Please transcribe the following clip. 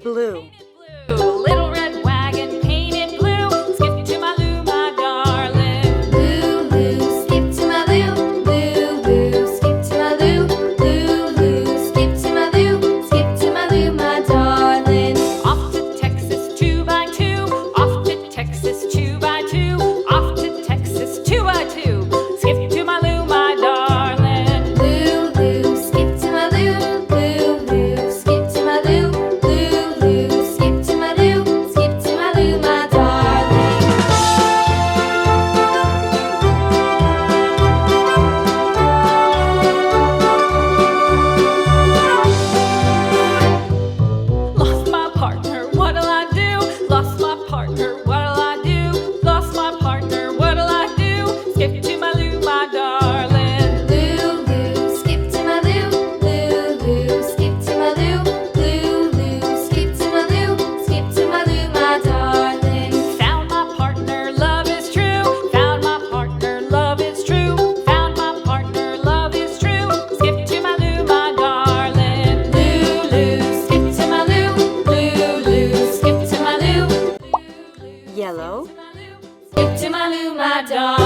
Blue. Little red wagon painted blue. Skip to my Lou, my darling. Lou, Lou, skip to my Lou. Lou, Lou, skip to my Lou. Lou, Lou, skip to my Lou. Skip to my Lou, my darling. Off to Texas 2x2. Off to Texas 2x2. Off to Texas 2x2. Skip to my Lou, my darling. Lou, Lou, skip to my Lou. Lou, Lou, skip to my Lou. Lou, Lou, skip to my Lou. Skip to my Lou, my darling. Lost my partner, what'll I do? Lost my partner, what'll I do? Lost my partner, what'll I do? Skip to my Lou, my darling. Lou, Lou, skip to my Lou. Lou, Lou, skip to my Lou. Lou, Lou, skip to my Lou. Skip to my Lou, my darling. Found my partner, love is true. Found my partner, love is true. Found my partner, love is true. Skip to my Lou, my darling. Lou, Lou, skip to my Lou. Lou, Lou, skip to my Lou. Yellow. Skip to my Lou, my darling.